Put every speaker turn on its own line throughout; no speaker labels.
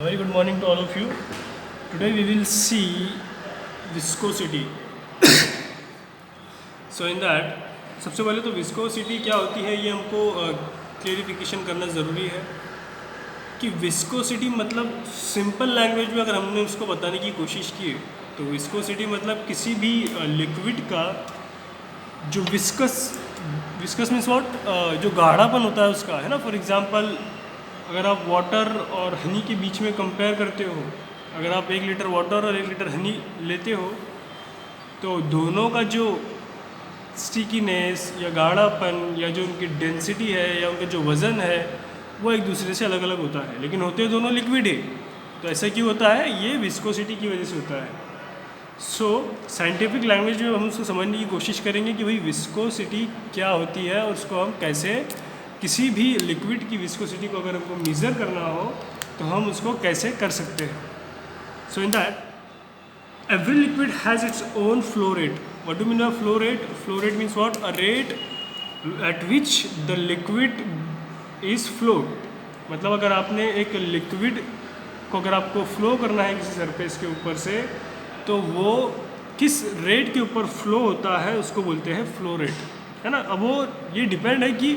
Very good morning to all of you. Today we will see viscosity. So in that सबसे पहले तो viscosity क्या होती है ये हमको क्लेरिफिकेशन करना ज़रूरी है कि विस्कोसिटी मतलब सिंपल लैंग्वेज में अगर हमने उसको बताने की कोशिश की तो विस्कोसिटी मतलब किसी भी लिक्विड का जो विस्कस विस्कस मीन्स व्हाट जो गाढ़ापन होता है उसका है ना. फॉर एग्जांपल अगर आप वाटर और हनी के बीच में कंपेयर करते हो, अगर आप 1 लीटर वाटर और 1 लीटर हनी लेते हो तो दोनों का जो स्टिकीनेस या गाढ़ापन या जो उनकी डेंसिटी है या उनका जो वज़न है वो एक दूसरे से अलग अलग होता है, लेकिन होते दोनों लिक्विड है. तो ऐसा क्यों होता है? ये विस्कोसिटी की वजह से होता है. सो साइंटिफिक लैंग्वेज में हम उसको समझने की कोशिश करेंगे कि भाई विस्कोसिटी क्या होती है और उसको हम कैसे, किसी भी लिक्विड की विस्कोसिटी को अगर हमको मेज़र करना हो तो हम उसको कैसे कर सकते हैं. So in that every liquid has its own flow rate. What do you mean by flow rate? Flow rate means what? A rate at which the liquid is flowed. मतलब अगर आपने एक लिक्विड को अगर आपको फ्लो करना है किसी सरफेस के ऊपर से तो वो किस रेट के ऊपर फ्लो होता है उसको बोलते हैं फ्लो रेट, है ना. अब वो ये डिपेंड है कि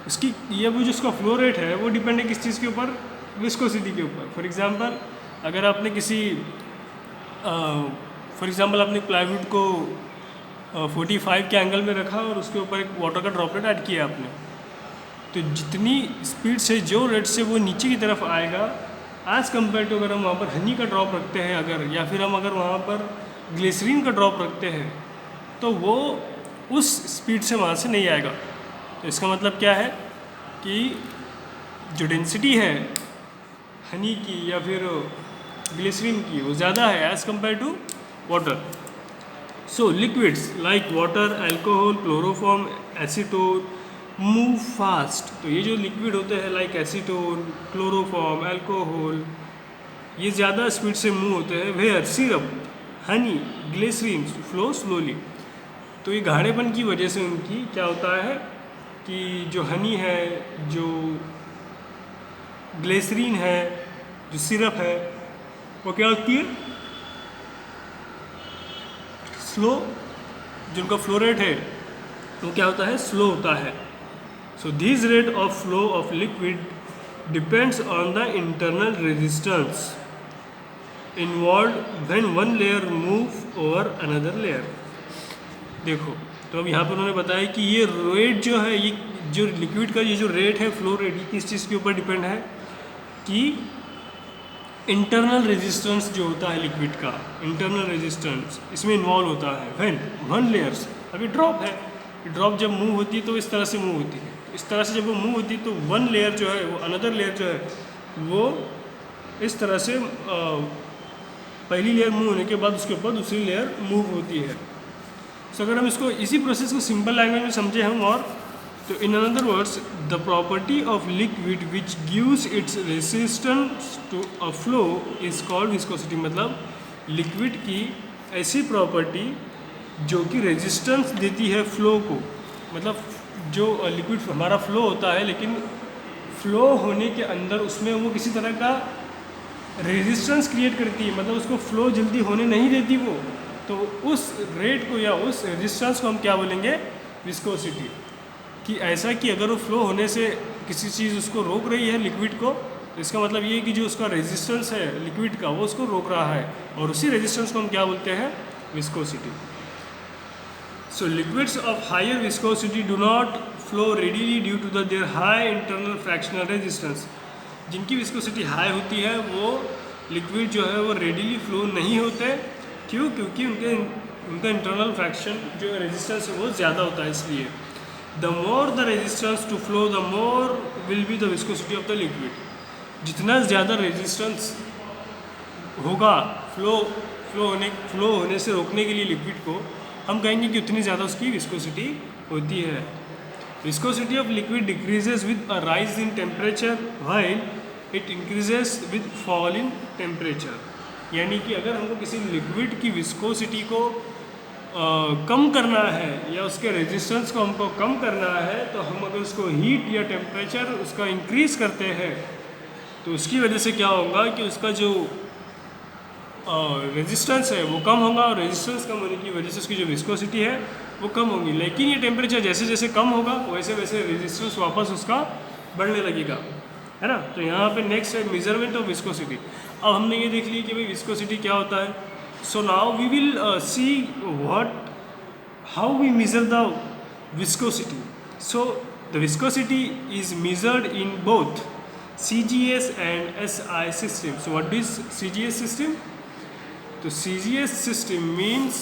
उसकी ये वो जो उसका फ्लो रेट है वो डिपेंड है किस चीज़ के ऊपर? विस्कोसिटी के ऊपर. फॉर एग्जांपल अगर आपने किसी फॉर एग्जांपल आपने प्लाईवुड को 45 के एंगल में रखा और उसके ऊपर एक वाटर का ड्रॉपलेट ऐड किया आपने, तो जितनी स्पीड से जो रेट से वो नीचे की तरफ आएगा एज़ कम्पेयर टू अगर हम वहाँ पर हनी का ड्रॉप रखते हैं अगर, या फिर हम अगर वहाँ पर ग्लिसरीन का ड्रॉप रखते हैं तो वो उस स्पीड से वहाँ से नहीं आएगा. तो इसका मतलब क्या है कि जो डेंसिटी है हनी की या फिर ग्लिसरीन की वो ज़्यादा है as compare to water. So liquids like water, alcohol, chloroform, acetone move fast. तो ये जो लिक्विड होते हैं लाइक एसीटोन, क्लोरोफॉर्म, अल्कोहल, ये ज़्यादा स्पीड से मूव होते हैं. Where syrup, honey, glycerine flow slowly. तो ये गाढ़ेपन की वजह से उनकी क्या होता है कि जो हनी है, जो ग्लिसरीन है, जो सिरप है वो क्या होती है? स्लो. जो उनका फ्लो रेट है वो क्या होता है? स्लो होता है. So this rate of flow of liquid depends on the internal resistance involve when one layer move over another layer. देखो तो अब यहाँ पर उन्होंने बताया कि ये रेट जो है, ये जो लिक्विड का ये जो रेट है, फ्लो रेट, ये किस चीज़ के ऊपर डिपेंड है कि इंटरनल रेजिस्टेंस जो होता है लिक्विड का, इंटरनल रेजिस्टेंस इसमें इन्वॉल्व होता है. व्हेन वन लेयर्स, अभी ड्रॉप है, ड्रॉप जब मूव होती है तो इस तरह से मूव होती है, इस तरह से जब वो मूव होती है तो वन लेयर जो है वो अनदर लेयर जो है वो इस तरह से पहली लेयर मूव होने के बाद उसके ऊपर दूसरी लेयर मूव होती है. सो अगर हम इसको इसी प्रोसेस को सिंपल लैंग्वेज में समझे हम और तो in another words the property of liquid which gives its resistance to a flow is called viscosity. मतलब लिक्विड की ऐसी प्रॉपर्टी जो कि रेजिस्टेंस देती है फ्लो को. मतलब जो लिक्विड हमारा फ्लो होता है लेकिन फ्लो होने के अंदर उसमें वो किसी तरह का रेजिस्टेंस क्रिएट करती है, मतलब उसको फ्लो जल्दी होने नहीं देती वो. तो उस रेट को या उस रेजिस्टेंस को हम क्या बोलेंगे? विस्कोसिटी. कि ऐसा कि अगर वो फ्लो होने से किसी चीज़ उसको रोक रही है लिक्विड को, तो इसका मतलब ये है कि जो उसका रेजिस्टेंस है लिक्विड का वो उसको रोक रहा है, और उसी रेजिस्टेंस को हम क्या बोलते हैं? Viscosity. So liquids of higher viscosity do not flow readily due to their high internal frictional resistance. जिनकी विस्कोसिटी हाई होती है वो लिक्विड जो है वो रेडीली फ्लो नहीं होते. क्यों? क्योंकि उनका इंटरनल फ्रैक्शन जो रेजिस्टेंस है वो ज़्यादा होता है. इसलिए the more the resistance to flow the more will be the viscosity of the liquid. जितना ज़्यादा रेजिस्टेंस होगा फ्लो होने से रोकने के लिए लिक्विड को, हम कहेंगे कि उतनी ज़्यादा उसकी विस्कोसिटी होती है. Viscosity of liquid decreases with a rise in temperature while it increases with fall in temperature. यानी कि अगर हमको किसी लिक्विड की विस्कोसिटी को कम करना है या उसके रेजिस्टेंस को हमको कम करना है तो हम अगर उसको हीट या टेम्परेचर उसका इंक्रीज़ करते हैं तो उसकी वजह से क्या होगा कि उसका जो रेजिस्टेंस है वो कम होगा, और रेजिस्टेंस कम होने की वजह से उसकी जो विस्कोसिटी है वो कम होगी। लेकिन ये टेम्परेचर जैसे जैसे कम होगा वैसे वैसे रेजिस्टेंस वापस उसका बढ़ने लगेगा, है ना। तो यहाँ पे नेक्स्ट है मेजरमेंट ऑफ विस्कोसिटी। अब हमने ये देख लिया कि भाई विस्कोसिटी क्या होता है। So now we will see how we measure the viscosity. So the viscosity is measured in both CGS and SI system. So what is CGS system? तो CGS system means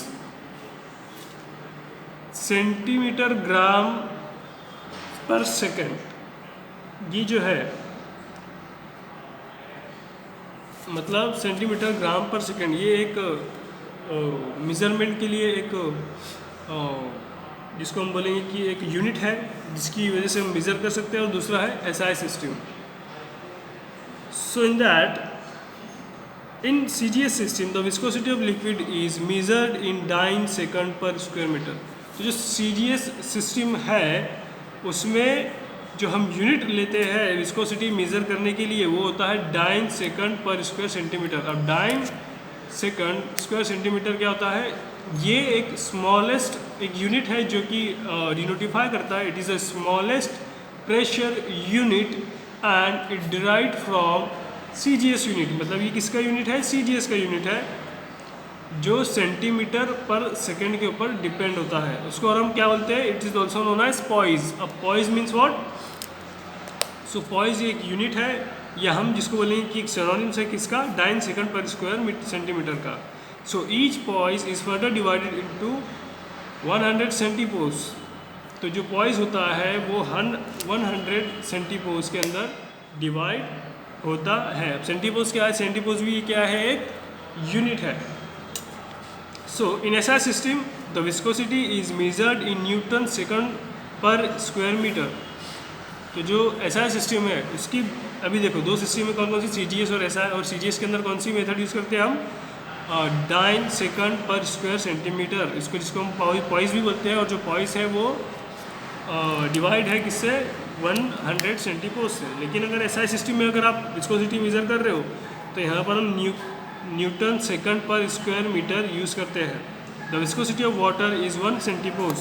centimetre gram पर second. ये जो है मतलब centimetre gram पर second, ये एक measurement के लिए एक जिसको हम बोलेंगे कि एक यूनिट है जिसकी वजह से हम मेज़र कर सकते हैं, और दूसरा है SI system. So in that, in CGS system, the viscosity of liquid is measured in dyne second per square meter. तो जो CGS सिस्टम है उसमें जो हम यूनिट लेते हैं विस्कोसिटी मेज़र करने के लिए वो होता है dine second per square centimetre. अब डाइन सेकंड स्क्वायर सेंटीमीटर क्या होता है? ये एक स्मॉलेस्ट एक यूनिट है जो कि डिनोटिफाई करता है, it is a smallest pressure unit and it derived from CGS unit. मतलब ये किसका यूनिट है? CGS का यूनिट है जो सेंटीमीटर पर सेकेंड के ऊपर डिपेंड होता है। उसको और हम क्या बोलते हैं? It is also known as poise. अब poise means what? So poise एक यूनिट है, या हम जिसको बोलेंगे कि एक सिनोनिम्स है किसका? Dyne second per square centimetre का। So each poise is further divided into 100 centipoise. तो जो पॉइज होता है वो 100 सेंटीपोज के अंदर डिवाइड होता है। अब सेंटीपोज क्या है? सेंटीपोज भी क्या है? एक यूनिट है। सो इन SI system the viscosity is measured in newton second per square metre. तो जो SI सिस्टम है उसकी अभी देखो दो सिस्टम में कौन कौन सी? CGS और SI। और CGS के अंदर कौन सी मेथड यूज़ करते हैं हम? Dine second per square centimetre, इसको जिसको हम पॉइज भी बोलते हैं। और जो पॉइज है वो डिवाइड है किससे? 100 सेंटीपोज से। लेकिन अगर SI सिस्टम में अगर आप विस्कोसिटी मेज़र कर रहे हो तो यहाँ पर हम Newton second per square metre use करते हैं। The viscosity of water is 1 centipoise.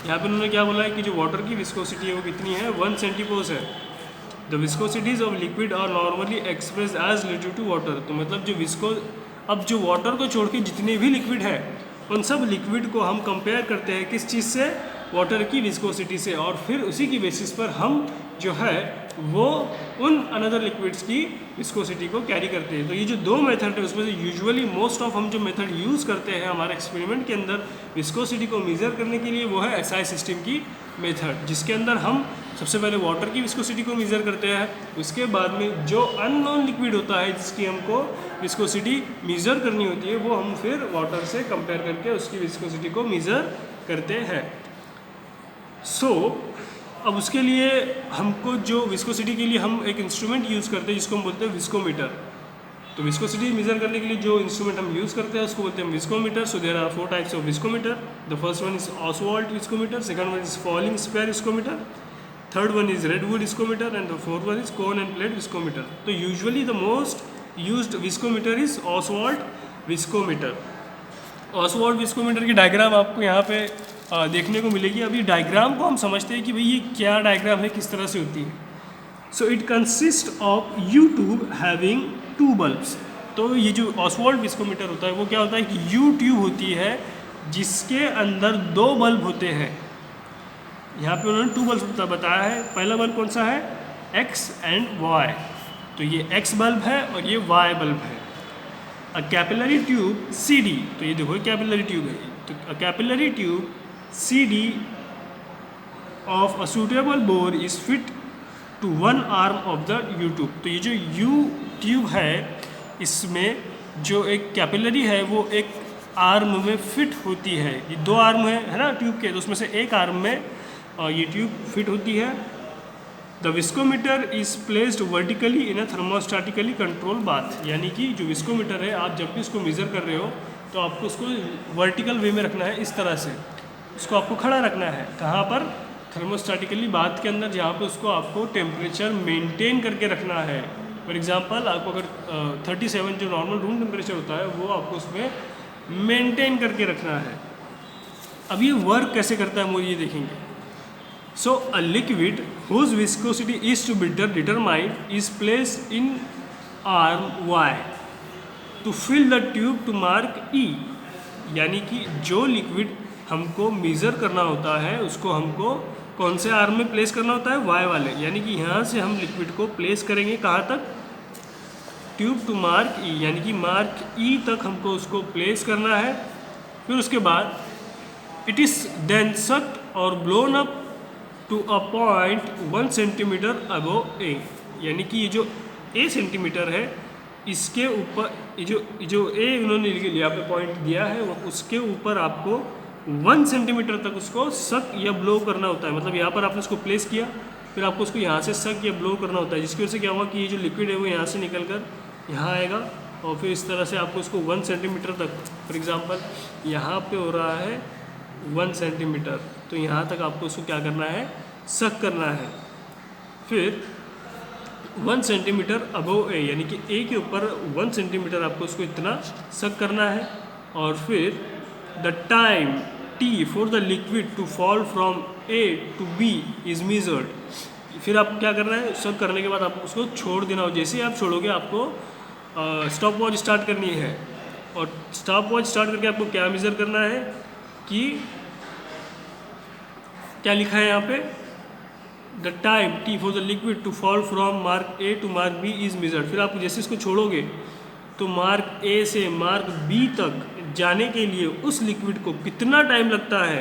यहाँ पर उन्होंने क्या बोला है कि जो वाटर की विस्कोसिटी है वो कितनी है? 1 सेंटीपोज है। The viscosities of liquid are normally express as relative to water. तो मतलब जो अब जो वाटर को छोड़ के जितने भी लिक्विड है उन सब लिक्विड को हम कंपेयर करते हैं किस चीज़ से? वाटर की विस्कोसिटी से। और फिर उसी की बेसिस पर हम जो है वो उन अनदर लिक्विड्स की विस्कोसिटी को कैरी करते हैं। तो ये जो दो मेथड है उसमें से यूजुअली मोस्ट ऑफ हम जो मेथड यूज़ करते हैं हमारे एक्सपेरिमेंट के अंदर विस्कोसिटी को मेज़र करने के लिए वो है SI सिस्टम की मेथड, जिसके अंदर हम सबसे पहले वाटर की विस्कोसिटी को मेज़र करते हैं। उसके बाद में जो अननोन लिक्विड होता है जिसकी हमको विस्कोसिटी मेज़र करनी होती है वो हम फिर वाटर से कंपेयर करके उसकी विस्कोसिटी को मेज़र करते हैं। सो अब उसके लिए हमको जो विस्कोसिटी के लिए हम एक इंस्ट्रूमेंट यूज़ करते हैं जिसको हम बोलते हैं विस्कोमीटर। तो विस्कोसिटी मेज़र करने के लिए जो इंस्ट्रूमेंट हम यूज़ करते हैं उसको बोलते हैं viscometer. So there are 4 types of viscometer. The first one is Ostwald viscometer, second one is falling square viscometer, third one is Redwood viscometer and the fourth one is cone and plate viscometer. तो usually the most used viscometer is Ostwald viscometer. Ostwald viscometer की diagram आपको यहाँ पे देखने को मिलेगी। अभी diagram को हम समझते हैं कि भाई ये क्या डायग्राम है, किस तरह से होती है। So it consist of you tube having 2 bulbs. तो ये जो ऑसवाल्ट विस्कोमीटर होता है वो क्या होता है कि यू ट्यूब होती है जिसके अंदर 2 बल्ब होते हैं। यहाँ पे उन्होंने 2 बल्ब बताया है। पहला बल्ब कौन सा है? X and Y। तो ये X बल्ब है और ये Y बल्ब है। अ कैपिलरी ट्यूब CD, तो ये देखो कैपिलरी ट्यूब है। तो अ capillary tube CD of a suitable bore is fit to one arm of the U tube। तो ये जो U ट्यूब है इसमें जो एक कैपिलरी है वो एक आर्म में फिट होती है। ये 2 आर्म है ना ट्यूब के, तो उसमें से एक आर्म में ये ट्यूब फिट होती है। The viscometer is placed vertically in a thermostatically control bath. यानी कि जो विस्कोमीटर है आप जब भी उसको मेज़र कर रहे हो तो आपको उसको वर्टिकल वे में रखना है, इस तरह से उसको आपको खड़ा रखना है। कहाँ पर? थर्मोस्टैटिकली बाथ के अंदर, जहाँ पे उसको आपको टेम्परेचर मेंटेन करके रखना है। फॉर एग्जांपल आपको अगर 37 जो नॉर्मल रूम टेम्परेचर होता है वो आपको उसमें मेंटेन करके रखना है। अब ये वर्क कैसे करता है वो ये देखेंगे। So a liquid whose viscosity is to be determined is placed in arm Y to fill the tube to mark E, यानी कि जो लिक्विड हमको मेज़र करना होता है उसको हमको कौन से आर्म में प्लेस करना होता है, वाई वाले, यानी कि यहाँ से हम लिक्विड को प्लेस करेंगे कहाँ तक, ट्यूब टू मार्क ई, यानी कि मार्क ई तक हमको उसको प्लेस करना है। फिर उसके बाद इट इज़ देन सक्ड और blown up to a point 1 centimetre above A, यानी कि ये जो ए सेंटीमीटर है इसके ऊपर ये जो ए उन्होंने यहाँ पे पॉइंट दिया है उसके ऊपर आपको 1 सेंटीमीटर तक उसको सक या ब्लो करना होता है। मतलब यहाँ पर आपने उसको प्लेस किया, फिर आपको उसको यहाँ से सक या ब्लो करना होता है, जिसकी वजह से क्या होगा कि ये जो लिक्विड है वो यहाँ से निकल कर यहाँ आएगा और फिर इस तरह से आपको उसको 1 सेंटीमीटर तक, फॉर एग्जांपल यहाँ पे हो रहा है 1 सेंटीमीटर, तो यहाँ तक आपको उसको क्या करना है, सक करना है। फिर 1 सेंटीमीटर अबव ए, यानी कि ए के ऊपर 1 सेंटीमीटर आपको उसको इतना सक करना है। और फिर the time T for the liquid to fall from A to B is measured. फिर आप क्या करना है, सब करने के बाद आपको उसको छोड़ देना हो। जैसे ही आप छोड़ोगे आपको स्टॉप वॉच स्टार्ट करनी है, और स्टॉप वॉच स्टार्ट करके आपको क्या मेज़र करना है कि क्या लिखा है यहाँ पे, the time T for the liquid to fall from mark A to mark B is measured. फिर आप जैसे इसको छोड़ोगे तो मार्क ए से मार्क बी तक जाने के लिए उस लिक्विड को कितना टाइम लगता है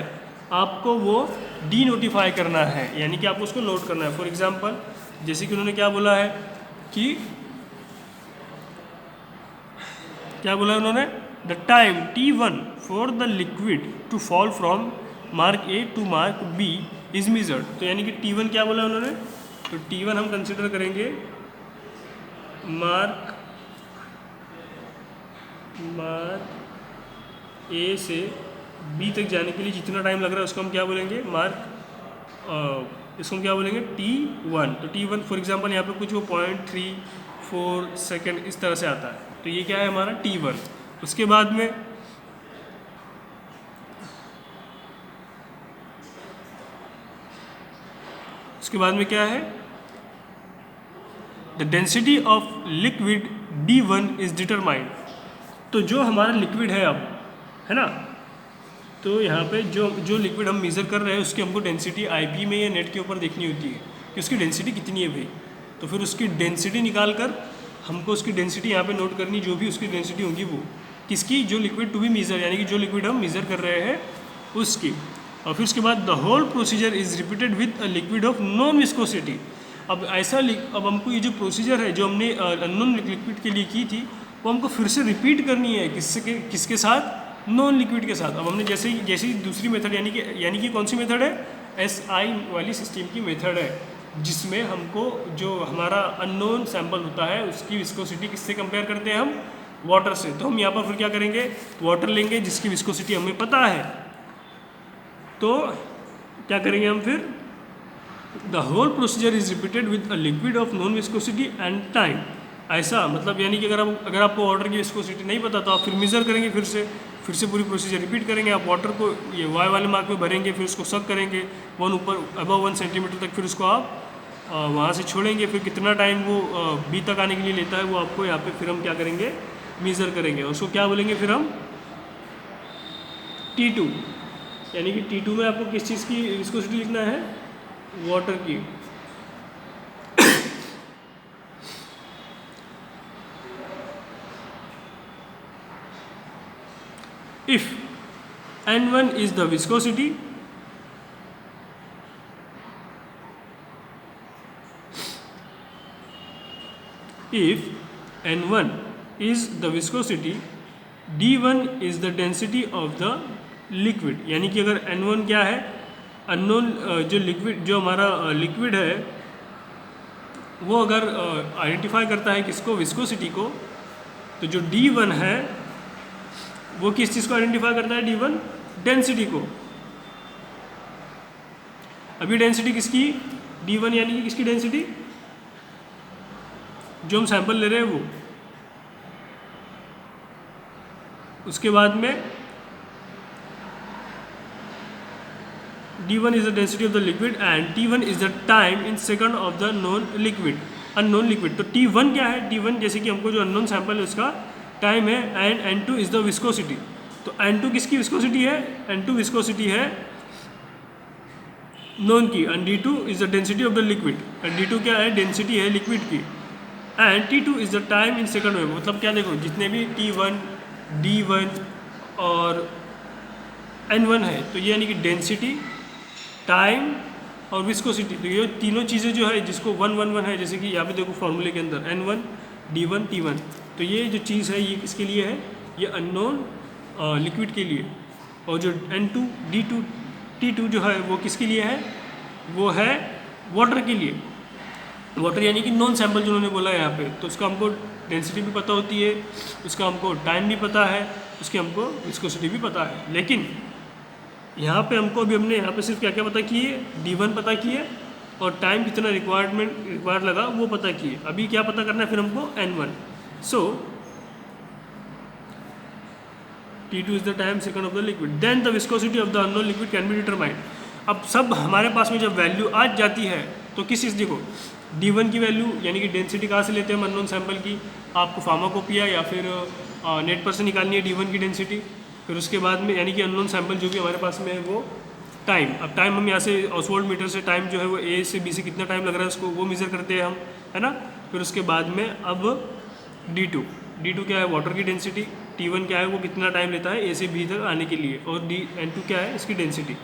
आपको वो डी नोटिफाई करना है, यानी कि आपको उसको नोट करना है। फॉर एग्जांपल जैसे कि उन्होंने क्या बोला है कि क्या बोला है उन्होंने, the time T1 for the liquid to fall from mark A to mark B is measured. तो यानी कि T1 क्या बोला उन्होंने, तो T1 हम कंसिडर करेंगे मार्क ए से बी तक जाने के लिए जितना टाइम लग रहा है उसको हम क्या बोलेंगे, इसको हम क्या बोलेंगे, T1। तो T1 फॉर एग्जांपल यहाँ पे कुछ वो 0.34 सेकेंड इस तरह से आता है, तो ये क्या है हमारा T1। उसके बाद में क्या है, the density of liquid D1 is determined. तो जो हमारा लिक्विड है अब, है ना, तो यहाँ पे जो लिक्विड हम मेज़र कर रहे हैं उसकी हमको डेंसिटी आईपी में या नेट के ऊपर देखनी होती है कि उसकी डेंसिटी कितनी है भाई। तो फिर उसकी डेंसिटी निकाल कर हमको उसकी डेंसिटी यहाँ पे नोट करनी, जो भी उसकी डेंसिटी होगी वो किसकी, जो लिक्विड टू बी मेज़र, यानी कि जो लिक्विड हम मेज़र कर रहे हैं उसकी। और फिर उसके बाद the whole procedure is repeated with a liquid of known viscosity. अब हमको ये जो प्रोसीजर है जो हमने अननोन लिक्विड के लिए की थी वो हमको फिर से रिपीट करनी है, किसके साथ, नॉन लिक्विड के साथ। अब हमने जैसे दूसरी मेथड यानी कि कौन सी मेथड है, SI वाली सिस्टम की मेथड है, जिसमें हमको जो हमारा अननोन सैंपल होता है उसकी विस्कोसिटी किससे कंपेयर करते हैं हम, वाटर से। तो हम यहाँ पर फिर क्या करेंगे, वाटर लेंगे जिसकी विस्कोसिटी हमें पता है, तो क्या करेंगे हम फिर, the whole procedure is repeated with a liquid of known viscosity and time. ऐसा मतलब यानी कि अगर आपको वाटर की विस्कोसिटी नहीं पता तो आप फिर मेज़र करेंगे, फिर से पूरी प्रोसीजर रिपीट करेंगे। आप वाटर को ये वाई वाले मार्क में भरेंगे, फिर उसको सक करेंगे अबव 1 सेंटीमीटर तक, फिर उसको आप वहाँ से छोड़ेंगे। फिर कितना टाइम वो बी तक आने के लिए लेता है वो आपको यहाँ पे फिर हम क्या करेंगे, मेज़र करेंगे। उसको क्या बोलेंगे फिर हम, T2, यानी कि T2 में आपको किस चीज़ की विस्कोसिटी लिखना है, वाटर की। If N1 is the viscosity, D1 is the density of the liquid। यानी कि अगर N1 क्या है, अननोन जो हमारा लिक्विड है वो अगर आइडेंटिफाई करता है किसको, विस्कोसिटी को, तो जो D1 है वो किस चीज़ को आइडेंटिफाई करता है, D1 डेंसिटी को। अभी डेंसिटी किसकी, D1 यानी कि किसकी डेंसिटी, जो हम सैंपल ले रहे हैं वो। उसके बाद में d1 is the density of the liquid and t1 is the time in second of the unknown liquid। तो t1 क्या है? t1 जैसे कि हमको जो अननोन सैंपल है उसका टाइम है, and n2 is the viscosity. तो n2 किसकी विस्कोसिटी है? n2 विस्कोसिटी है नोन की, and d2 is the density of the liquid, and d2 क्या है? डेंसिटी है लिक्विड की, and t2 is the time in second में। मतलब क्या, देखो जितने भी t1, d1 और n1 है, तो ये यानी कि डेंसिटी, टाइम और विस्कोसिटी, तो ये तीनों चीज़ें जो है जिसको 1 1 1 है, जैसे कि यहाँ पे देखो फॉर्मूले के अंदर n1 d1 t1, तो ये जो चीज़ है ये किसके लिए है? ये अननोन लिक्विड के लिए। और जो n2 d2 t2 जो है वो किसके लिए है? वो है वाटर के लिए। वाटर यानी कि नॉन सैंपल जो उन्होंने बोला है यहाँ पे, तो उसका हमको डेंसिटी भी पता होती है, उसका हमको टाइम भी पता है, उसकी हमको विस्कोसिटी भी पता है। लेकिन यहाँ पे हमको अभी हमने यहाँ पे सिर्फ क्या क्या पता किए? d1 पता किए और टाइम कितना रिक्वायर्ड लगा वो पता किए। अभी क्या पता करना है फिर हमको? n1। So t2 is the time second of the liquid, then the viscosity of the unknown liquid can be determined. अब सब हमारे पास में जब वैल्यू आ जाती है तो किस चीज़, देखो d1 की वैल्यू यानी कि डेंसिटी कहाँ से लेते हैं हम अननोन सैंपल की? आपको फार्माकोपिया या फिर नेट पर से निकालनी है d1 की डेंसिटी। फिर उसके बाद में यानी कि अननोन सैंपल जो भी हमारे पास में है वो टाइम। अब टाइम हम यहाँ से ऑसवर्ड मीटर से टाइम जो है वो ए से बी से कितना टाइम लग रहा है उसको वो मेज़र करते हैं हम, है ना। फिर उसके बाद में अब d2 क्या है? वाटर की डेंसिटी। t1 क्या है? वो कितना टाइम लेता है ए से बी तक आने के लिए, और n2 क्या है? इसकी डेंसिटी।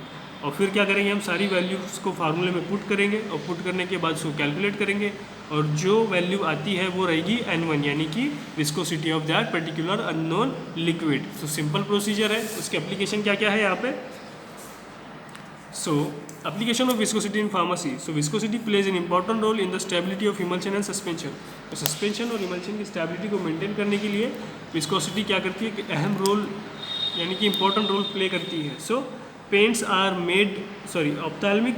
और फिर क्या करेंगे हम? सारी वैल्यूज़ को फार्मूले में पुट करेंगे, और पुट करने के बाद उसको कैलकुलेट करेंगे, और जो वैल्यू आती है वो रहेगी n1 यानी कि viscosity of that particular unknown liquid. So simple procedure है। उसके एप्लीकेशन क्या क्या है यहाँ पे? So application of viscosity in pharmacy. So viscosity plays an important role in the stability of emulsion and suspension. तो सस्पेंशन और इमल्शन की स्टेबिलिटी को मेंटेन करने के लिए विस्कोसिटी क्या करती है कि अहम रोल यानी कि इंपॉर्टेंट रोल प्ले करती है। So paints are made ophthalmic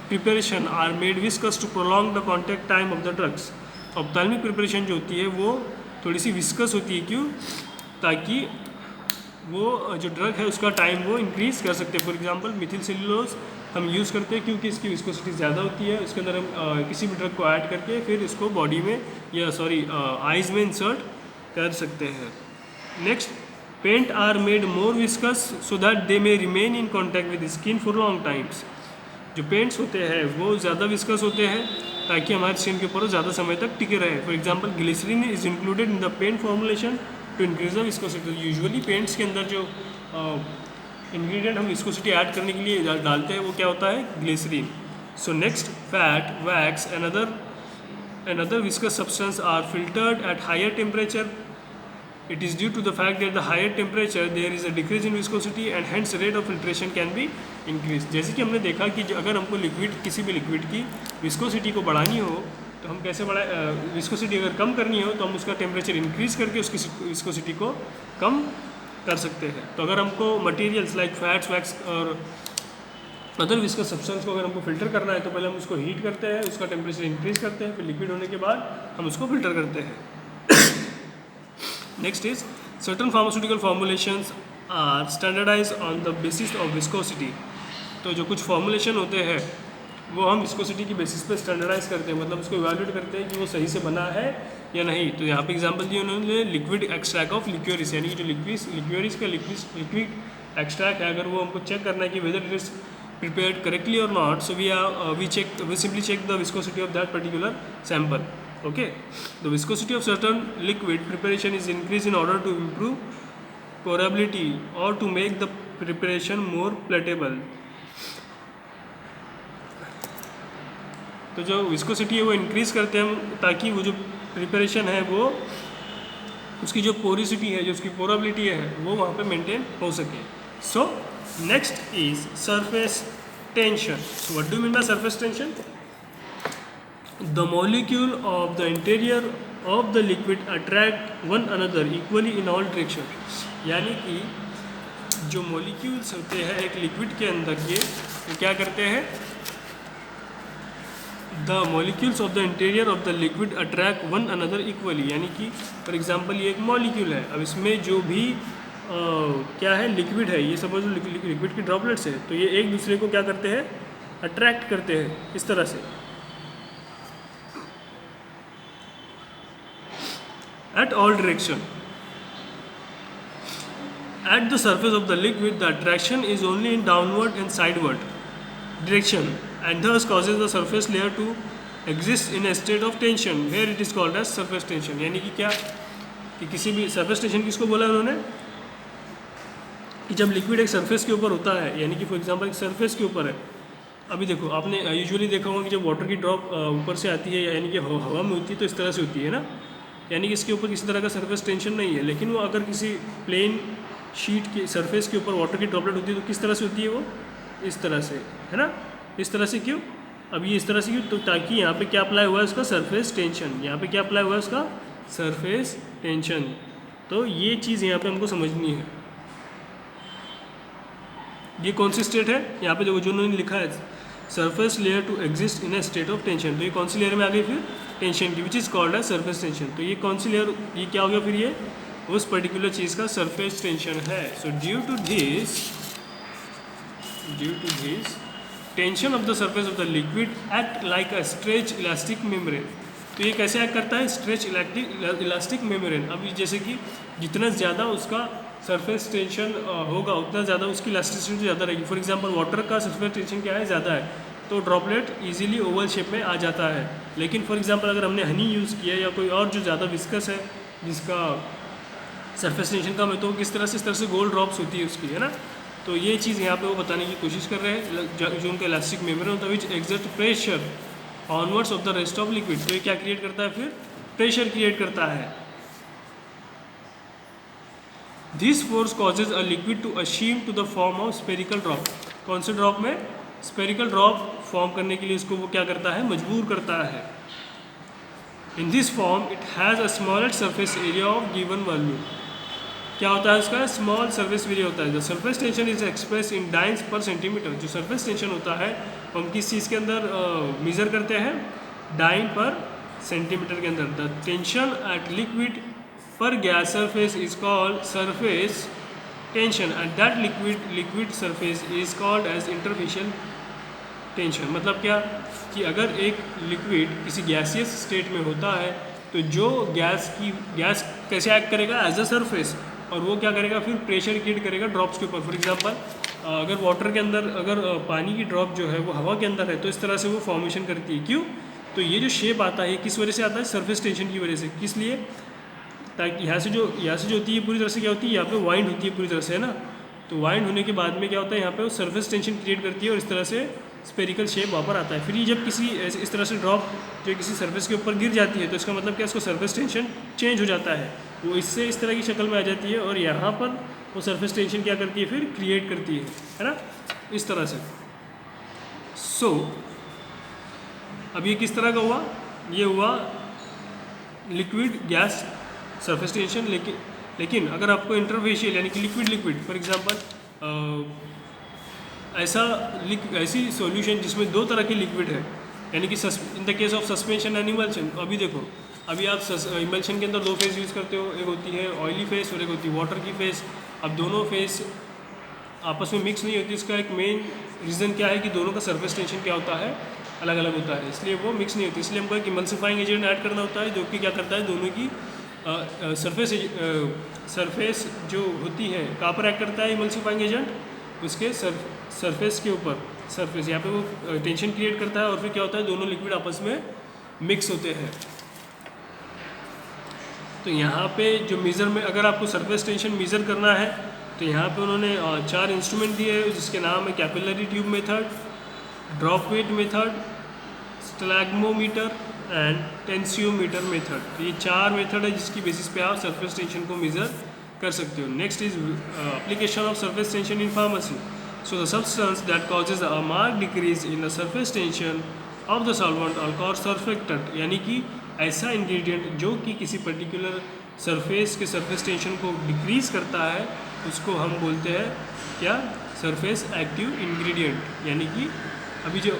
preparation are made viscous to prolong the contact time of the drugs. Ophthalmic preparation जो होती है वो थोड़ी सी विस्कस होती है, क्यों? ताकि वो जो ड्रग है उसका टाइम वो इंक्रीज़ कर सकते हैं। फॉर एग्जांपल मिथिल सेलुलोज हम यूज़ करते हैं क्योंकि इसकी विस्कोसिटी ज़्यादा होती है। उसके अंदर हम किसी भी ड्रग को ऐड करके फिर इसको बॉडी में या आइज़ में इंसर्ट कर सकते हैं। Next, paint are made more viscous so that they may remain in contact with skin for long times. जो पेंट्स होते हैं वो ज़्यादा विस्कस होते हैं ताकि हमारे स्किन के ऊपर ज़्यादा समय तक टिके रहे। For example glycerine is included in the paint formulation to increase the viscosity. Usually paints के अंदर जो इंग्रेडिएंट हम विस्कोसिटी ऐड करने के लिए डालते हैं वो क्या होता है? Glycerine. So next, fat, wax and other viscous substance are filtered at higher temperature. It is due to the fact that the higher temperature there is a decrease in viscosity and hence rate of filtration can be increased. जैसे कि हमने देखा कि अगर हमको किसी भी liquid की विस्कोसिटी को बढ़ानी हो तो हम कैसे विस्कोसिटी अगर कम करनी हो तो हम उसका टेम्परेचर इंक्रीज़ करके उसकी विस्कोसिटी को कम कर सकते हैं। तो अगर हमको मटेरियल्स लाइक फैट्स, वैक्स और अदर विस्कस सब्सटेंस को अगर हमको फिल्टर करना है तो पहले हम उसको हीट करते हैं, उसका टेम्परेचर इंक्रीज़ करते हैं, फिर लिक्विड होने के बाद हम उसको फिल्टर करते हैं। Next is certain pharmaceutical formulations are standardize on the basis of viscosity. तो जो कुछ फॉर्मुलेशन होते हैं वो हम विस्कोसिटी की बेसिस पे स्टैंडर्डाइज करते हैं, मतलब उसको इवैल्यूएट करते हैं कि वो सही से बना है या नहीं। तो यहाँ पे एग्जांपल दिए उन्होंने लिक्विड एक्सट्रैक्ट ऑफ लिक्योरिस, यानी कि जो लिक्योरिस का लिक्विड एक्सट्रैक्ट है, अगर वो हमको चेक करना है कि whether it is prepared correctly or not, so we simply check the viscosity of that particular sample. Okay, the viscosity of certain liquid preparation is increased in order to improve porability or to make the preparation more palatable. तो जो viscosity है वो increase करते हैं हम ताकि वो जो प्रिपरेशन है वो उसकी जो पोरिसिटी है, जो उसकी पोरेबिलिटी है वो वहाँ पे मेंटेन हो सके। सो next is surface tension. So what do you mean by surface tension? The molecule of the interior of the liquid attract one another equally in all direction. यानी कि जो molecules होते हैं एक लिक्विड के अंदर के वो क्या करते हैं? The molecules of the interior of the liquid attract one another equally, यानी कि फॉर एग्जांपल ये एक मॉलिक्यूल है, अब इसमें जो भी क्या है लिक्विड है, ये सपोज लिक्विड की ड्रॉपलेट्स है, तो ये एक दूसरे को क्या करते हैं, अट्रैक्ट करते हैं इस तरह से। At all direction at the surface of the liquid the attraction is only in downward and sideward direction and thus causes the surface layer to exist in a state of tension where it is called as surface tension। यानी कि क्या कि किसी भी surface tension किसको बोला उन्होंने कि जब लिक्विड एक सरफेस के ऊपर होता है, यानी कि फॉर एग्जांपल एक सरफेस के ऊपर है। अभी देखो आपने यूजुअली देखा होगा कि जब वाटर की ड्रॉप ऊपर से आती है यानी कि हवा में होती है तो इस तरह से होती है ना, यानी कि इसके ऊपर किसी तरह का सरफेस टेंशन नहीं है। लेकिन वो अगर किसी प्लेन शीट के सरफेस के ऊपर वाटर की ड्रॉपलेट होती है तो किस तरह से होती है, वो इस तरह से, है ना, इस तरह से। क्यों? अब ये इस तरह से क्यों, तो ताकि यहाँ पे क्या अप्लाई हुआ है उसका सरफेस टेंशन, यहाँ पे क्या अप्लाई हुआ है उसका सरफेस टेंशन। तो ये चीज़ यहाँ पे हमको समझनी है। ये कौन सी स्टेट है, यहाँ पे देखो जो उन्होंने लिखा है surface layer to exist in a state of tension, तो ये कौन सी लेयर में आ गई फिर, टेंशन की, which is called as surface tension. तो ये कौन सी लेयर, ये क्या हो गया फिर, ये उस पर्टिकुलर चीज़ का सरफेस टेंशन है। So due to this tension of the surface of the liquid act like a stretch elastic membrane. तो ये कैसे एक्ट करता है, स्ट्रेच इलास्टिक मेम्ब्रेन। अभी जैसे कि जितना ज़्यादा उसका सरफेस टेंशन होगा उतना ज़्यादा उसकी इलास्टिसिटी ज़्यादा रहेगी। फॉर एग्जांपल वाटर का सरफेस टेंशन क्या है, ज़्यादा है, तो ड्रॉपलेट इजीली ओवल शेप में आ जाता है। लेकिन फॉर एग्जांपल अगर हमने हनी यूज़ किया या कोई और जो ज़्यादा विस्कस है जिसका सरफेस टेंशन कम है, तो किस तरह से, इस तरह से गोल ड्रॉप्स होती है उसकी, है ना। तो ये चीज़ यहाँ पे वो बताने की कोशिश कर रहे हैं जो उनका इलास्टिक मेम्ब्रेन होता है which exert pressure onwards of the rest of liquid. तो ये क्या क्रिएट करता है फिर, प्रेशर क्रिएट करता है। This force causes a liquid to assume to the form of spherical drop. कौन से ड्रॉप में, स्पेरिकल ड्रॉप फॉर्म करने के लिए इसको वो क्या करता है, मजबूर करता है। In this form it has a smallest surface area of given volume. क्या होता है उसका, स्मॉल सरफेस एरिया होता है। The surface tension is express in dice पर सेंटीमीटर। जो सरफेस टेंशन होता है हम किस चीज़ के अंदर मेज़र करते हैं, डाइन पर सेंटीमीटर के अंदर। The tension at liquid per gas surface is called surface tension and that liquid surface is called as interfacial tension. मतलब क्या कि अगर एक लिक्विड किसी गैसियस स्टेट में होता है तो जो गैस कैसे एक्ट करेगा, एज अ सरफेस, और वो क्या करेगा फिर, प्रेशर क्रिएट करेगा ड्रॉप्स के ऊपर। फॉर एग्जांपल अगर वाटर के अंदर अगर पानी की ड्रॉप जो है वो हवा के अंदर है तो इस तरह से वो फॉर्मेशन करती है। क्यों? तो ये जो शेप आता है किस वजह से आता है, सरफेस टेंशन की वजह से। किस लिए, ताकि यहाँ से जो होती है पूरी तरह से क्या होती है, यहाँ पे वाइंड होती है पूरी तरह से, है ना। तो वाइंड होने के बाद में क्या होता है, यहाँ पे वो सरफेस टेंशन क्रिएट करती है और इस तरह से स्पेरिकल शेप वापर आता है। फिर ये जब किसी इस तरह से ड्रॉप जो किसी सरफेस के ऊपर गिर जाती है तो इसका मतलब क्या, इसको सरफेस टेंशन चेंज हो जाता है, वो इससे इस तरह की शक्ल में आ जाती है और यहाँ पर वो सरफेस टेंशन क्या करती है फिर, क्रिएट करती है ना, इस तरह से। सो अब ये किस तरह का हुआ, ये हुआ लिक्विड गैस सरफेस टेंशन। लेकिन अगर आपको इंटरफेशियल यानी कि लिक्विड फॉर एग्जांपल ऐसी सॉल्यूशन जिसमें दो तरह के लिक्विड है, यानी कि इन the case of suspension and emulsion. अभी देखो, अभी आप इमल्शन के अंदर दो फेस यूज़ करते हो, एक होती है ऑयली फेस और एक होती है वाटर की फेस। अब दोनों फेस आपस में मिक्स नहीं होती, इसका एक मेन रीज़न क्या है कि दोनों का सरफेस टेंशन क्या होता है, अलग अलग होता है, इसलिए वो मिक्स नहीं होती। इसलिए हमको एक इमल्सिफाइंग एजेंट ऐड करना होता है जो कि क्या करता है, दोनों की सरफेस जो होती है कहाँ पर एक्ट करता है इमल्सिफाइंग एजेंट, उसके सरफेस के ऊपर, सरफेस यहाँ पे वो टेंशन क्रिएट करता है और फिर क्या होता है, दोनों लिक्विड आपस में मिक्स होते हैं। तो यहाँ पे जो मेज़र में अगर आपको सरफेस टेंशन मेज़र करना है तो यहाँ पे उन्होंने 4 इंस्ट्रूमेंट दिए हैं जिसके नाम है capillary tube method, drop weight method, stalagmometer and tensiometer method. तो ये 4 मेथड है जिसकी बेसिस पे आप सरफेस टेंशन को मेज़र कर सकते हो। Next is application of surface tension in pharmacy. So the substance that causes a mark decrease in the surface tension of the solvent are called surfactant, यानी कि ऐसा इंग्रेडिएंट जो कि किसी पर्टिकुलर सरफेस के सरफेस टेंशन को decrease करता है उसको हम बोलते हैं क्या, सरफेस एक्टिव इंग्रेडिएंट। यानी कि अभी जो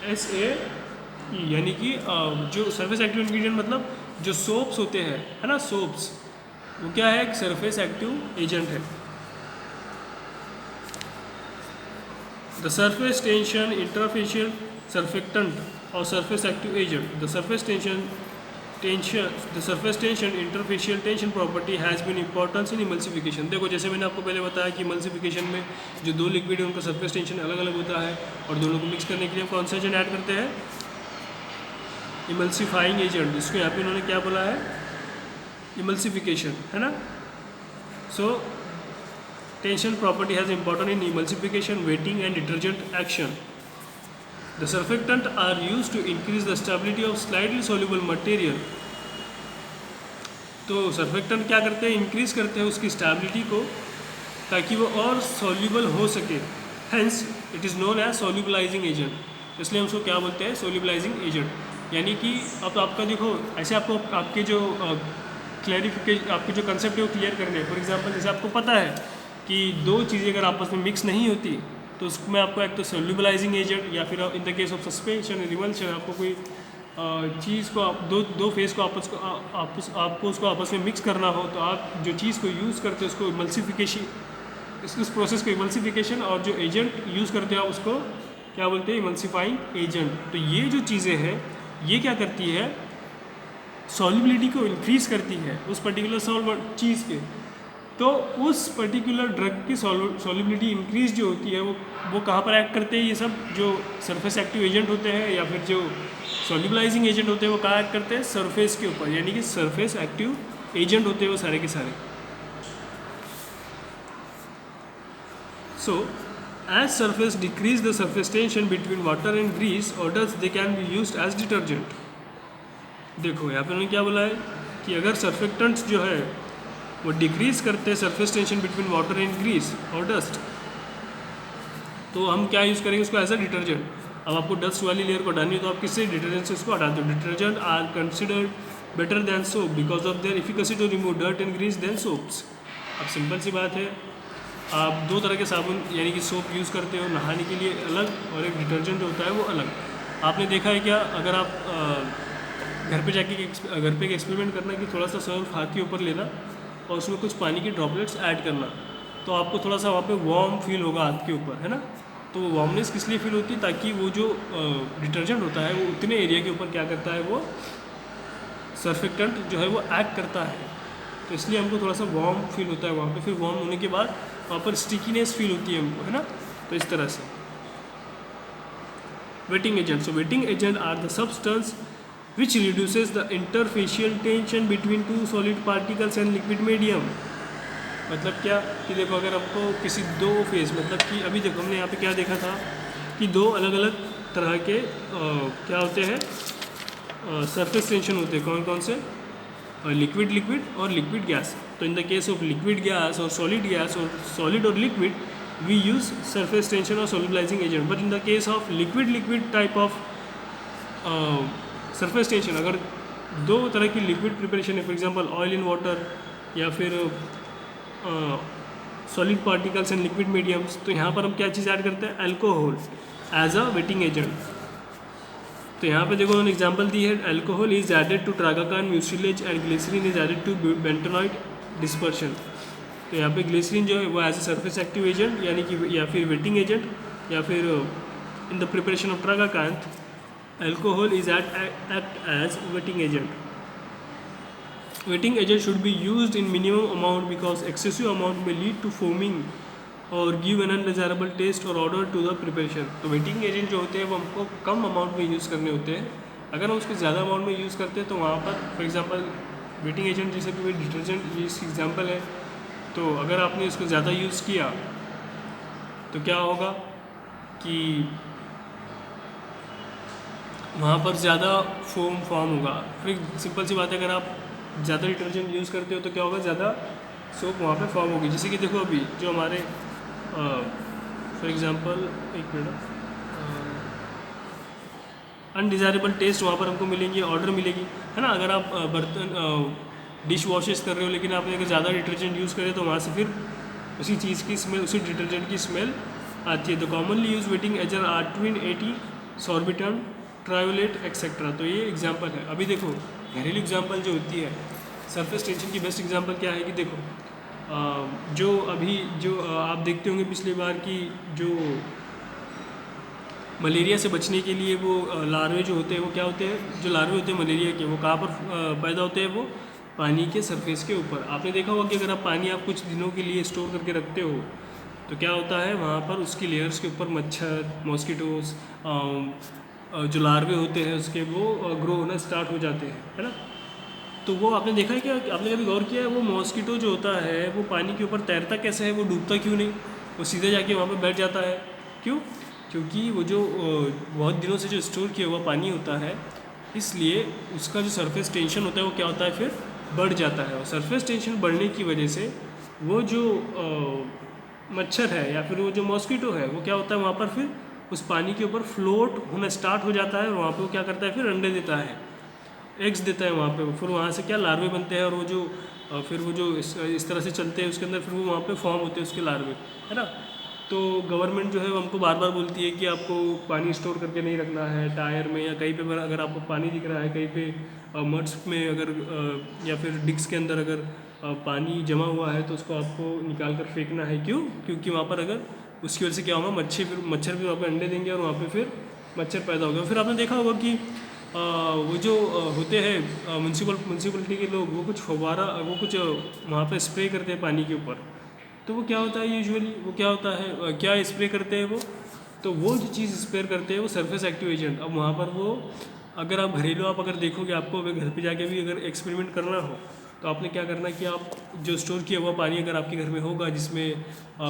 SAE, यानी कि जो सरफेस एक्टिव इंग्रेडिएंट मतलब जो सोप्स होते हैं, है ना, सोप्स, वो क्या है, एक सरफेस एक्टिव एजेंट है। The surface tension interfacial surfactant और surface active agent. The surface tension interfacial tension property has been importance in emulsification. देखो जैसे मैंने आपको पहले बताया कि इमल्सिफिकेशन में जो दो लिक्विड है उनका सरफेस टेंशन अलग अलग होता है, और दोनों को मिक्स करने के लिए हम कौन सा एजेंट ऐड करते हैं, इमल्सिफाइंग एजेंट, जिसको यहाँ पे उन्होंने क्या बोला है, इमल्सिफिकेशन, है ना। So tension property has important in emulsification, waiting and detergent action. The surfactant are used to increase the stability of slightly soluble material। तो सर्फेक्टेंट क्या करते हैं, इंक्रीज करते हैं उसकी स्टेबिलिटी को ताकि वो और सॉल्यूबल हो सके, hence it is known as solubilising agent. इसलिए हम उसको क्या बोलते हैं, सॉल्यूबलाइजिंग एजेंट। यानी कि अब आपका देखो ऐसे आपको आपके जो क्लैरिफिकेशन, आपके जो कंसेप्ट है वो क्लियर करने हैं। फॉर एग्जांपल जैसे आपको पता है कि दो चीज़ें अगर आपस में मिक्स नहीं होती तो उसमें आपको एक तो सोल्यूबलाइजिंग एजेंट, या फिर in the case of suspension revulsion आपको कोई चीज़ को दो फेस को आपको उसको आपस में मिक्स करना हो, तो आप जो चीज़ को यूज़ करते हो उसको इमल्सिफिकेशन, इस प्रोसेस को इमल्सिफिकेशन, और जो एजेंट यूज़ करते हो आप उसको क्या बोलते हैं, इमल्सिफाइंग एजेंट। तो ये जो चीज़ें हैं ये क्या करती है, सॉल्युबिलिटी को इंक्रीज़ करती है उस पर्टिकुलर चीज़ के। तो उस पर्टिकुलर ड्रग की सॉल्युबिलिटी इंक्रीज जो होती है वो कहाँ पर एक्ट करते हैं, ये सब जो सरफेस एक्टिव एजेंट होते हैं या फिर जो सॉल्युबलाइजिंग एजेंट होते हैं वो कहाँ एक्ट करते हैं, सरफेस के ऊपर, यानी कि सरफेस एक्टिव एजेंट होते हैं वो सारे के सारे। So as surface decrease the surface tension between water and grease orders they can be used as detergent. देखो यहाँ पे उन्होंने क्या बोला है कि अगर सर्फेक्टेंट्स जो है वो डिक्रीज़ करते हैं surface tension between water and grease और डस्ट, तो हम क्या यूज़ करेंगे उसको एज अ डिटर्जेंट। अब आपको डस्ट वाली लेयर को हटानी है तो आप किससे, डिटर्जेंट से उसको हटाते हो। Detergent are considered better than soap because of their efficacy to remove dirt and grease than soaps. अब सिंपल सी बात है, आप दो तरह के साबुन यानी कि सोप यूज़ करते हो, नहाने के लिए अलग और एक डिटर्जेंट होता है वो अलग। आपने देखा है क्या, अगर आप घर पे जाके घर पे एक एक्सपेरिमेंट करना कि थोड़ा सा सर्फ हाथ के ऊपर लेना और उसमें कुछ पानी की ड्रॉपलेट्स ऐड करना, तो आपको थोड़ा सा वहाँ पे वार्म फील होगा हाथ के ऊपर, है ना। तो वो वार्मनेस किस लिए फील होती है, ताकि वो जो डिटर्जेंट होता है वो उतने एरिया के ऊपर क्या करता है, वो सर्फेक्टेंट जो है वो एक्ट करता है, तो इसलिए हमको थोड़ा सा वार्म फील होता है वहाँ पे। फिर वार्म होने के बाद वहाँ पर स्टिकीनेस फील होती है हमको, है ना। तो इस तरह से wetting agent. So wetting agent are the substance which reduces the interfacial tension between two solid particles and liquid medium। मतलब क्या कि देखो अगर आपको किसी दो फेज, मतलब कि अभी देखो हमने यहाँ पे क्या देखा था कि दो अलग अलग तरह के क्या होते हैं, सरफेस टेंशन होते हैं, कौन कौन से, लिक्विड लिक्विड और लिक्विड गैस। तो in the case of liquid gas और सॉलिड और liquid we use surface tension और solubilising agent. But in the case of liquid liquid type of surface tension, अगर दो तरह की लिक्विड प्रिपरेशन है, for example oil in water या फिर solid particles and liquid mediums, तो यहाँ पर हम क्या चीज़ ऐड करते हैं, alcohol as a waiting agent. तो यहाँ पे देखो उन्होंने एग्जांपल दी है, alcohol is added to tragacanth mucilage and glycerin is added to bentonite dispersion. तो यहाँ पे ग्लिसरीन जो है वो as a surface active agent यानी कि या फिर वेटिंग एजेंट, या फिर in the preparation of tragacanth alcohol is act as wetting agent. Wetting agent should be used in minimum amount because excessive amount may lead to foaming or give an undesirable taste or odor to the preparation। तो waiting agent जो होते हैं वो हमको कम amount में use करने होते हैं। अगर हम उसको ज़्यादा अमाउंट में यूज़ करते हैं तो वहाँ पर फॉर एग्जांपल वेटिंग एजेंट जैसे कि डिटर्जेंट ये एग्जांपल है, तो अगर आपने इसको ज़्यादा यूज़ किया तो क्या होगा कि वहाँ पर ज़्यादा फोम फॉर्म होगा। फिर सिंपल सी बात है, अगर आप ज़्यादा डिटर्जेंट यूज़ करते हो तो क्या होगा, ज़्यादा सोप वहाँ पे फॉर्म होगी। जैसे कि देखो अभी जो हमारे फॉर एग्जांपल एक मिनट, अनडिज़ायरेबल टेस्ट वहाँ पर हमको मिलेंगी, ऑर्डर मिलेगी, है ना। अगर आप बर्तन डिश वॉशेस कर रहे हो लेकिन आपने अगर ज़्यादा डिटर्जेंट यूज़ करे तो वहाँ से फिर उसी चीज़ की स्मेल, उसी डिटर्जेंट की स्मेल आती है। तो commonly use wetting agent are 20, 80 sorbitan, trioleate etcetera. तो ये एग्जांपल है। अभी देखो घरेलू एग्जांपल जो होती है सरफेस टेंशन की बेस्ट एग्जांपल क्या है कि देखो जो अभी जो आप देखते होंगे पिछली बार की जो मलेरिया से बचने के लिए वो लार्वे जो होते हैं वो क्या होते हैं, जो लार्वे होते हैं मलेरिया के वो कहाँ पर पैदा होते हैं, वो पानी के सरफेस के ऊपर। आपने देखा होगा कि अगर आप पानी आप कुछ दिनों के लिए स्टोर करके रखते हो तो क्या होता है वहाँ पर उसकी लेयर्स के ऊपर मच्छर, मॉस्किटोज, जो लार्वे होते हैं उसके वो ग्रो होना स्टार्ट हो जाते हैं, है ना। तो वो आपने देखा है क्या, आपने कभी गौर किया है वो मॉस्किटो जो होता है वो पानी के ऊपर तैरता कैसे है, वो डूबता क्यों नहीं, वो सीधे जाके वहाँ पर बैठ जाता है, क्यों? क्योंकि वो जो बहुत दिनों से जो स्टोर किया हुआ पानी होता है इसलिए उसका जो सरफेस टेंशन होता है वो क्या होता है फिर बढ़ जाता है। और सरफेस टेंशन बढ़ने की वजह से वो जो मच्छर है या फिर वो जो मॉस्किटो है वो क्या होता है वहाँ पर फिर उस पानी के ऊपर फ्लोट होना स्टार्ट हो जाता है और वहाँ पे वो क्या करता है फिर अंडे देता है, एग्स देता है वहाँ पे। फिर वहाँ से क्या लार्वे बनते हैं और वो जो फिर वो जो इस तरह से चलते हैं उसके अंदर फिर वो वहाँ पे फॉर्म होते हैं उसके लार्वे, है ना। तो गवर्नमेंट जो है वो हमको बार बार बोलती है कि आपको पानी स्टोर करके नहीं रखना है टायर में या कहीं पे, अगर आपको पानी दिख रहा है कहीं पे मड्स में अगर या फिर डिक्स के अंदर अगर पानी जमा हुआ है तो उसको आपको निकाल कर फेंकना है। क्यों? क्योंकि वहाँ पर अगर उसकी वजह से क्या होगा मच्छर भी वहाँ पर अंडे देंगे और वहाँ पर फिर मच्छर पैदा होगा। फिर आपने देखा होगा कि वो जो होते हैं म्यूनसिपलिटी के लोग वो कुछ फव्वारा वो कुछ वहाँ पे स्प्रे करते हैं पानी के ऊपर। तो वो क्या होता है यूजुअली वो क्या होता है क्या स्प्रे करते हैं वो, तो वो जो चीज़ स्प्रे करते हैं वो सरफेस एक्टिव एजेंट। अब वहाँ पर वो अगर आप घरेलू आप अगर देखोगे आपको अगर घर पे जाके भी अगर एक्सपेरिमेंट करना हो तो आपने क्या करना है कि आप जो स्टोर किया हुआ पानी अगर आपके घर में होगा जिसमें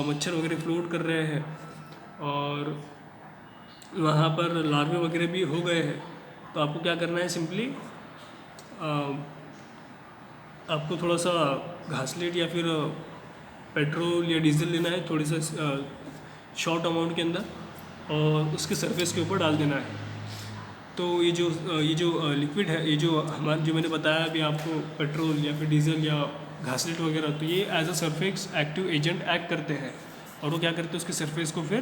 मच्छर वगैरह फ्लोट कर रहे हैं और वहाँ पर लार्वे वगैरह भी हो गए हैं तो आपको क्या करना है सिंपली आपको थोड़ा सा घासलेट या फिर पेट्रोल या डीजल लेना है थोड़ी सा शॉर्ट अमाउंट के अंदर और उसके सरफेस के ऊपर डाल देना है। तो ये जो लिक्विड है ये जो हमारा जो मैंने बताया अभी आपको पेट्रोल या फिर डीजल या घासलेट वगैरह, तो ये as a surface active agent act करते हैं और वो क्या करते हैं उसके सरफेस को फिर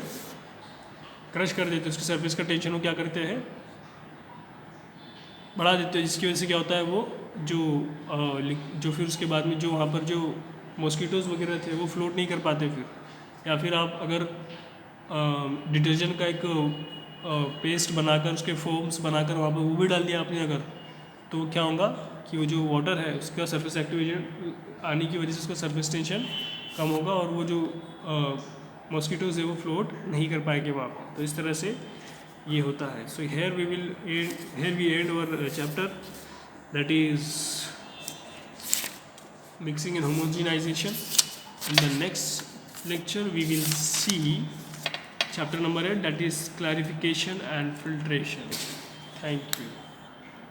क्रश कर देते हैं, उसके सरफेस का टेंशन वो क्या करते हैं बढ़ा देते हैं, जिसकी वजह से क्या होता है वो जो फिर उसके बाद में जो वहाँ पर जो मॉस्किटोज़ वगैरह थे वो फ्लोट नहीं कर पाते फिर। या फिर आप अगर डिटर्जेंट का एक पेस्ट बनाकर उसके फोम्स बनाकर वहाँ पर वो भी डाल दिया आपने अगर, तो क्या होगा कि वो जो वाटर है उसका सरफेस एक्टिव एजेंट आने की वजह से उसका सरफेस टेंशन कम होगा और वो जो मॉस्किटोज़ है वो फ्लोट नहीं कर पाएंगे वहाँ पर। तो इस तरह से ये होता है। सो here we end our chapter, that is mixing and homogenization. In the next lecture we will see chapter number 8, that is clarification and filtration. Thank you.